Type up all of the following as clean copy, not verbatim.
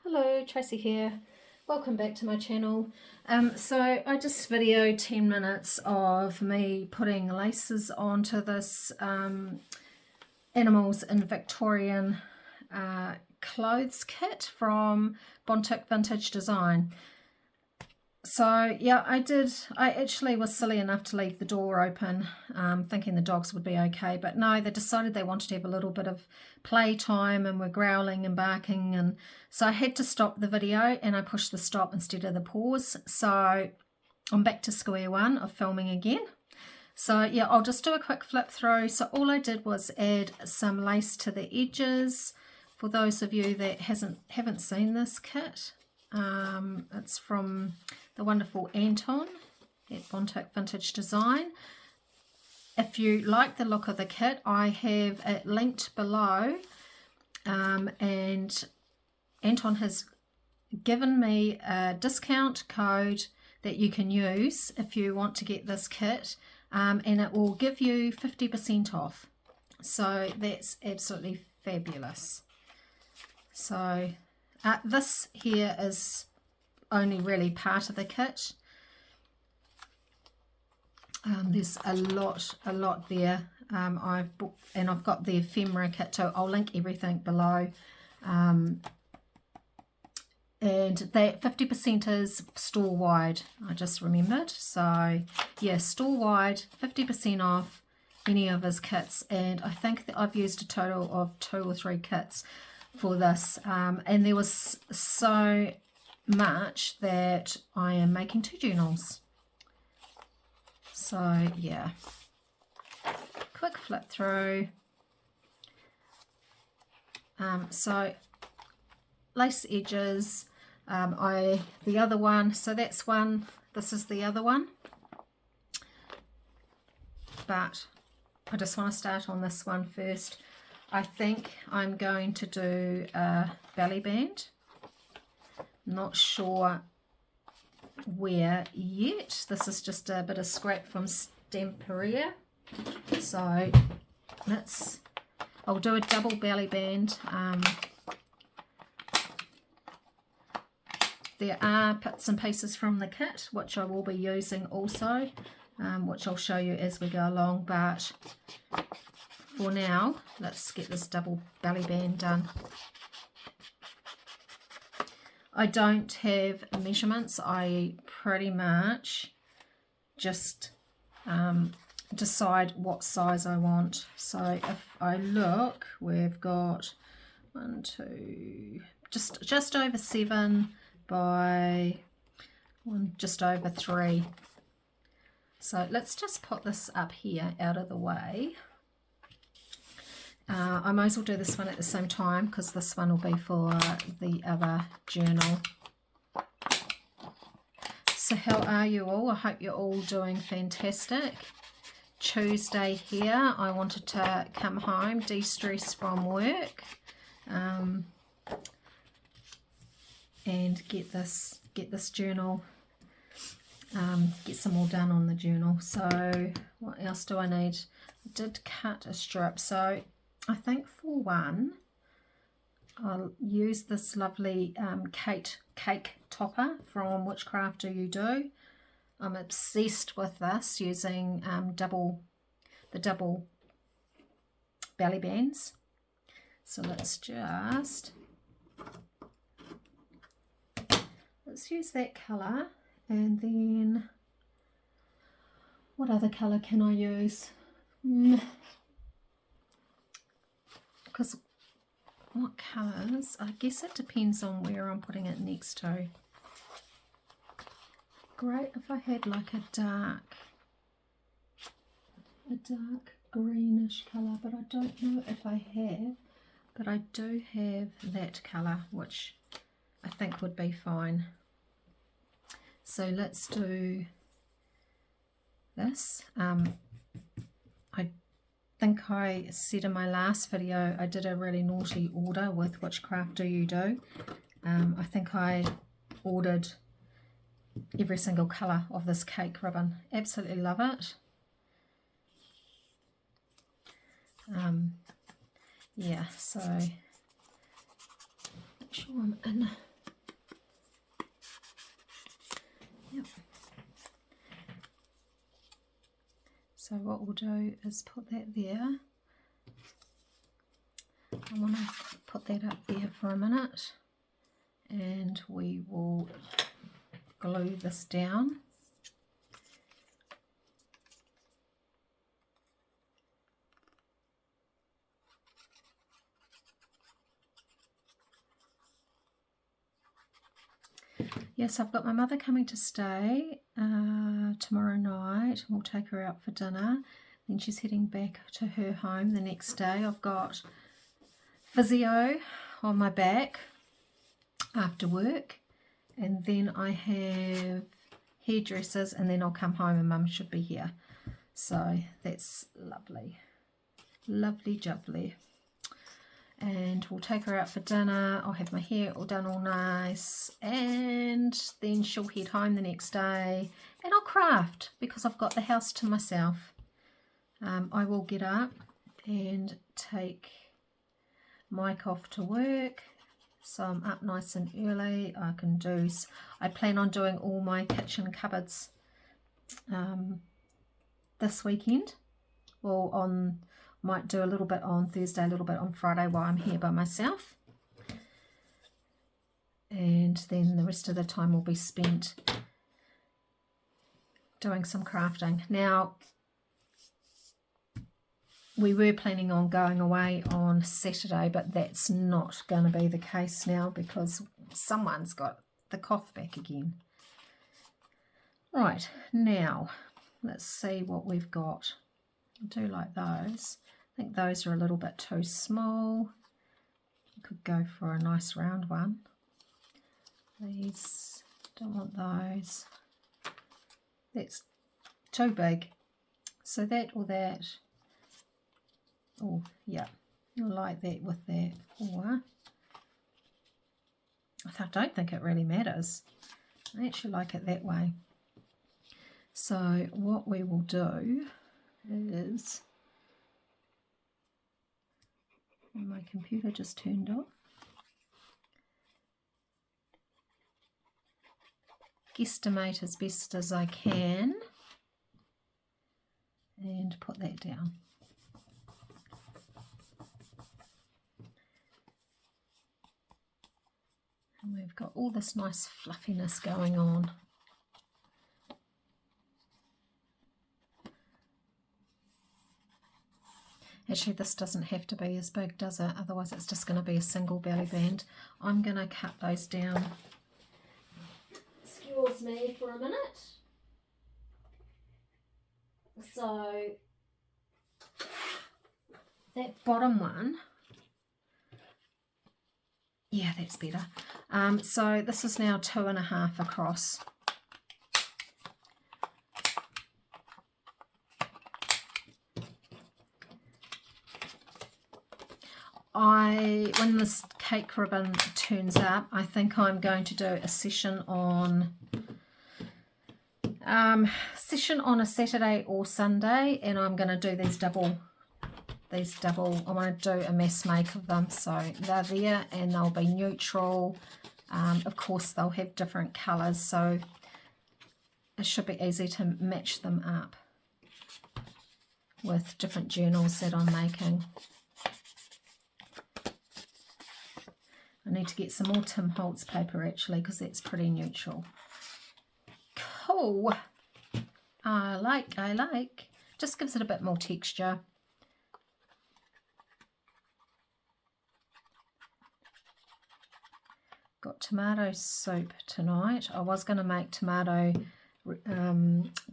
Hello, Tracy here. Welcome back to my channel. So I just videoed 10 minutes of me putting laces onto this Animals in Victorian clothes kit from Bontik Vintage Design. So yeah, I actually was silly enough to leave the door open, thinking the dogs would be okay, but no, they decided they wanted to have a little bit of playtime and were growling and barking, and so I had to stop the video and I pushed the stop instead of the pause. So I'm back to square one of filming again. So yeah, I'll just do a quick flip through. So all I did was add some lace to the edges. For those of you that haven't seen this kit, it's from the wonderful Anton at Bontik Vintage Design. If you like the look of the kit, I have it linked below, and Anton has given me a discount code that you can use if you want to get this kit, and it will give you 50% off. So that's absolutely fabulous. So this here is only really part of the kit. There's a lot there. I've booked, and I've got the ephemera kit too. I'll link everything below. And that 50% is store wide, I just remembered. So yeah, store wide, 50% off any of his kits, and I think that I've used a total of 2 or 3 kits for this, and there was so much that I am making 2 journals. So yeah, quick flip through. So lace edges, the other one, so that's one, this is the other one, but I just want to start on this one first. I think I'm going to do a belly band. Not sure where yet. This is just a bit of scrap from Stamperia. So I'll do a double belly band. There are bits and pieces from the kit which I will be using also, which I'll show you as we go along, but for now let's get this double belly band done. I don't have measurements. I pretty much just decide what size I want. So if I look, we've got 1, 2, just over 7 by just over 3. So let's just put this up here out of the way. I might as well do this one at the same time because this one will be for the other journal. So how are you all? I hope you're all doing fantastic. Tuesday here. I wanted to come home, de-stress from work, and get this journal, get some more done on the journal. So what else do I need? I did cut a strip, so I think for one I'll use this lovely cake topper from Which Craft Do You Do. I'm obsessed with this, using the double belly bands. So let's use that colour, and then what other colour can I use? Because what colours? I guess it depends on where I'm putting it next to. Great if I had like a dark greenish colour, but I don't know if I have. But I do have that colour, which I think would be fine. So let's do this. I think I said in my last video I did a really naughty order with Which Craft Do You Do. I think I ordered every single colour of this cake ribbon. Absolutely love it. Yeah, so make sure I'm in So what we'll do is put that there. I want to put that up there for a minute, and we will glue this down. Yes, I've got my mother coming to stay tomorrow night. We'll take her out for dinner. Then she's heading back to her home the next day. I've got physio on my back after work, and then I have hairdressers, and then I'll come home and Mum should be here. So that's lovely. Lovely jubbly. And we'll take her out for dinner. I'll have my hair all done all nice, and then she'll head home the next day, and I'll craft because I've got the house to myself. I will get up and take Mike off to work, so I'm up nice and early. I plan on doing all my kitchen cupboards this weekend. Well, might do a little bit on Thursday, a little bit on Friday while I'm here by myself, and then the rest of the time will be spent doing some crafting. Now, we were planning on going away on Saturday, but that's not going to be the case now because someone's got the cough back again. Right, now let's see what we've got. I do like those. I think those are a little bit too small. You could go for a nice round one. These, don't want those. That's too big. So that or that. Oh, yeah, I like that with that. Or I don't think it really matters. I actually like it that way. So what we will do is, my computer just turned off. Guesstimate as best as I can and put that down. And we've got all this nice fluffiness going on. Actually, this doesn't have to be as big, does it? Otherwise it's just going to be a single belly band. I'm going to cut those down. Excuse me for a minute. So that bottom one, yeah, that's better. So this is now 2.5 across. When this cake ribbon turns up, I think I'm going to do a session on a Saturday or Sunday, and I'm going to do these double. I want to do a mass make of them, so they're there and they'll be neutral. Of course, they'll have different colours, so it should be easy to match them up with different journals that I'm making. I need to get some more Tim Holtz paper actually, because that's pretty neutral. Cool. I like. Just gives it a bit more texture. Got tomato soup tonight. I was going to make tomato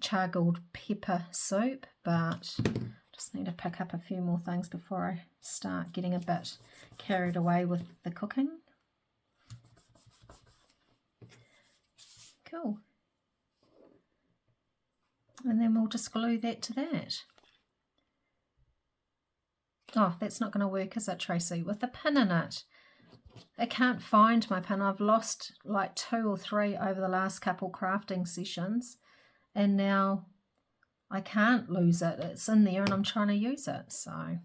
charcoal pepper soup, but just need to pick up a few more things before I start getting a bit carried away with the cooking. Cool. And then we'll just glue that to that. Oh, that's not going to work, is it, Tracy? With the pin in it. I can't find my pin. I've lost like 2 or 3 over the last couple crafting sessions, and now I can't lose it. It's in there and I'm trying to use it, so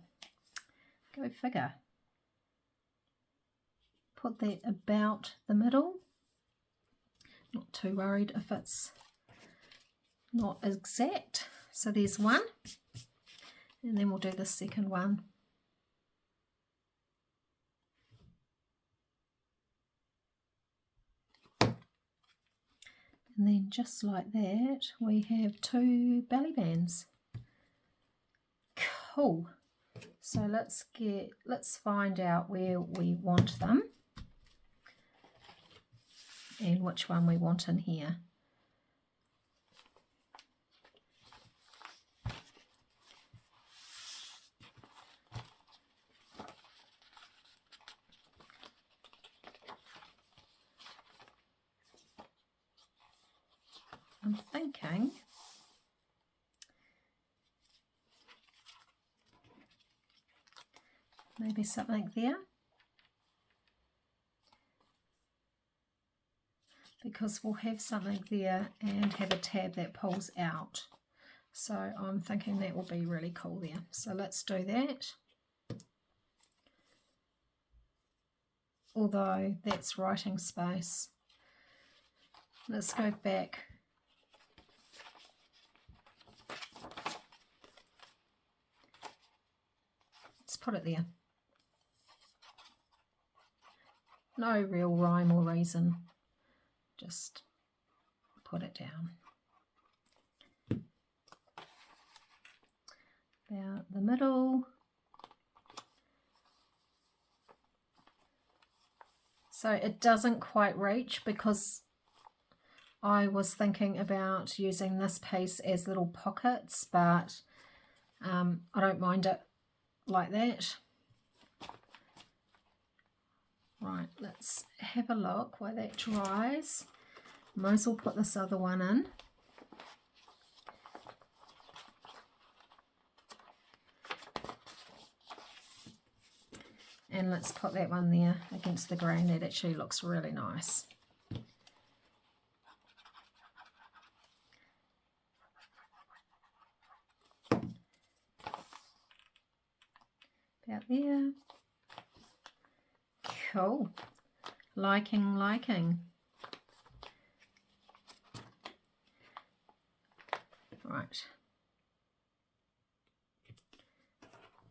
go figure. Put that about the middle. Not too worried if it's not exact. So there's one, and then we'll do the second one. And then just like that, we have 2 belly bands. Cool. So let's find out where we want them and which one we want in here. I'm thinking maybe something there, because we'll have something there and have a tab that pulls out. So I'm thinking that will be really cool there. So let's do that. Although that's writing space. Let's go back. Let's put it there. No real rhyme or reason. Just put it down. About the middle. So it doesn't quite reach because I was thinking about using this piece as little pockets, but I don't mind it like that. Right, let's have a look while that dries. Might as well put this other one in. And let's put that one there against the grain. That actually looks really nice. About there. Cool. Liking. Right.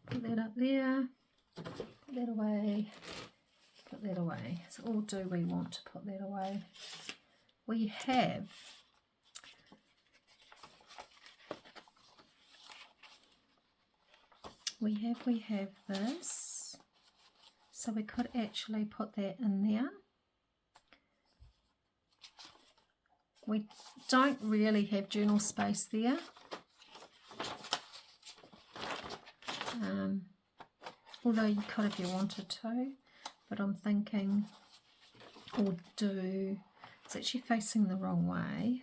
Put that up there. Put that away. Put that away. So, or do we want to put that away? We have this, so we could actually put that in there. We don't really have journal space there, although you could if you wanted to, but I'm thinking, it's actually facing the wrong way.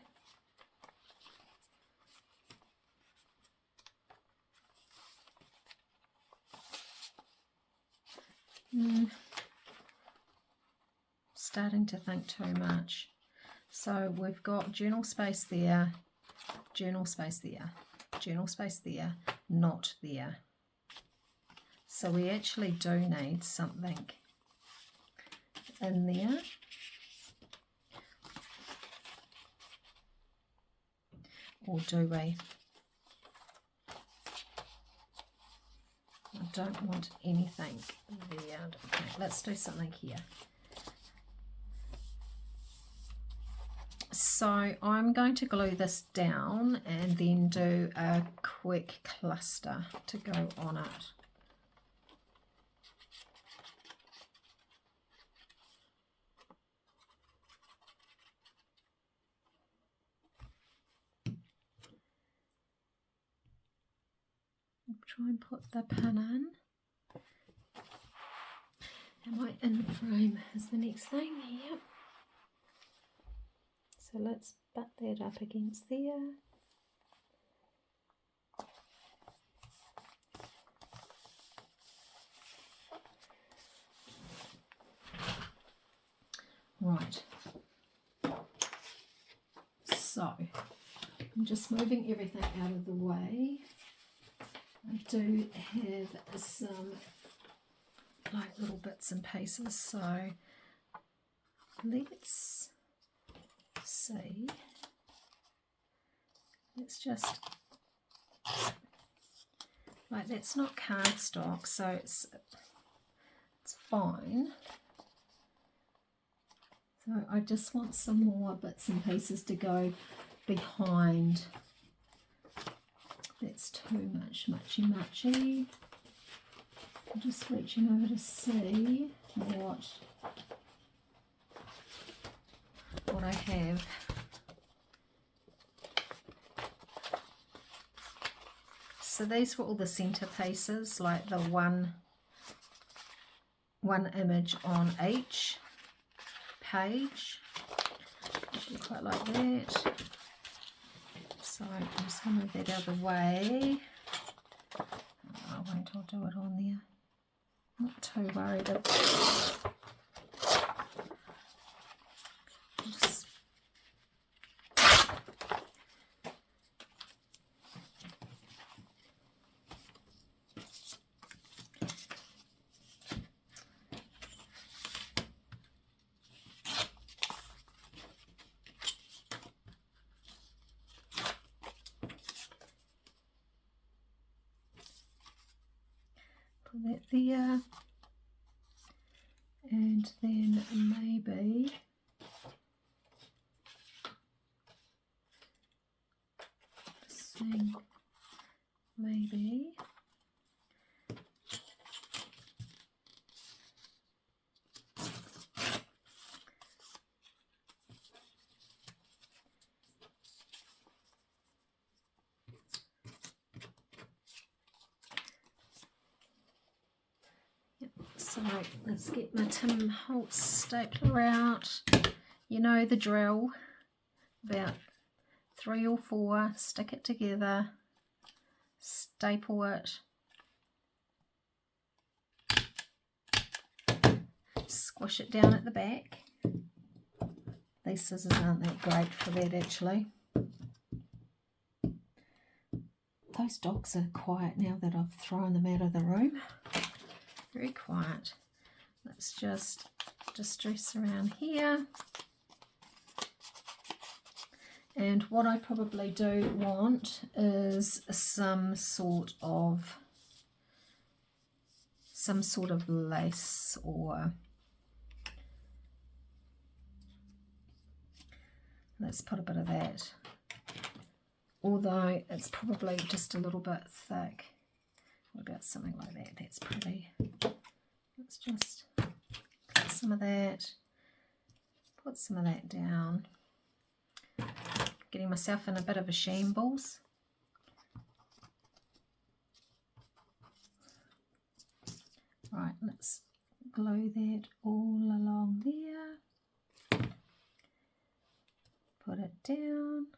Starting to think too much. So we've got journal space there, journal space there, journal space there, not there. So we actually do need something in there. Or do we? I don't want anything there. Okay, let's do something here. So I'm going to glue this down and then do a quick cluster to go on it. I'll try and put the pin in. And my in frame is the next thing. Yep. So let's butt that up against there. Right. So I'm just moving everything out of the way. I do have some like little bits and pieces, so let's see. Let's just Like, that's not cardstock, so it's fine. So I just want some more bits and pieces to go behind. That's too much matchy. I'm just reaching over to see what I have. So these were all the centerpieces, like the one image on each page. Actually quite like that. So I'm just going to move that out of the way. Oh, I'll do it on there. Not too worried about just put that there, and then maybe maybe so let's get my Tim Holtz stapler out. You know the drill, about 3 or 4, stick it together, staple it, squish it down at the back. These scissors aren't that great for that actually. Those dogs are quiet now that I've thrown them out of the room. Very quiet. Let's just distress around here. And what I probably do want is some sort of lace, or let's put a bit of that. Although it's probably just a little bit thick. What about something like that? That's pretty. Let's just put some of that. Put some of that down. Getting myself in a bit of a shambles. Right, let's glue that all along there. Put it down.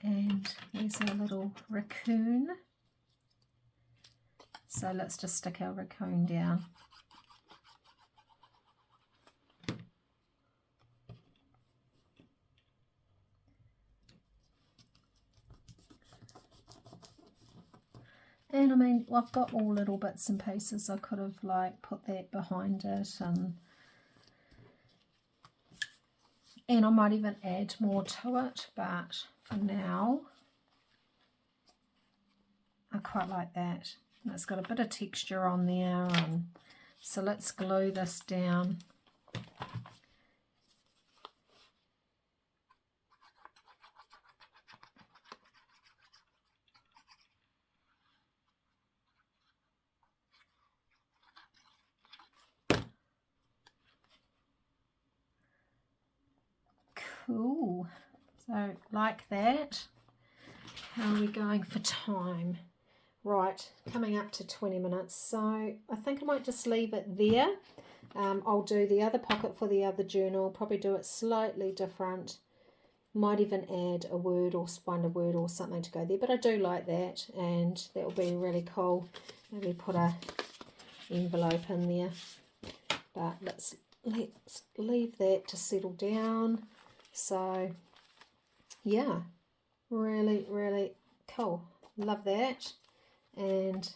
And there's our little raccoon. So let's just stick our raccoon down. And I mean, I've got all little bits and pieces. I could have like put that behind it, and I might even add more to it, but for now I quite like that. And it's got a bit of texture on there, and so let's glue this down. Cool. So like that. How are we going for time? Right, coming up to 20 minutes. So I think I might just leave it there. I'll do the other pocket for the other journal, probably do it slightly different. Might even add a word or find a word or something to go there, but I do like that, and that will be really cool. Maybe put a envelope in there, but let's leave that to settle down. So yeah, really cool. Love that. And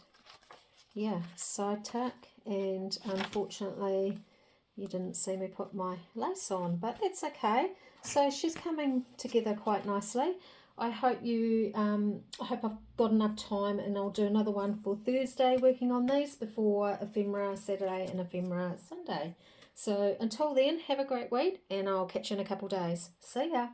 yeah, side tuck, and unfortunately you didn't see me put my lace on, but that's okay. So she's coming together quite nicely. I hope I've got enough time, and I'll do another one for Thursday working on these before ephemera Saturday and ephemera Sunday. So until then, have a great week, and I'll catch you in a couple days. See ya.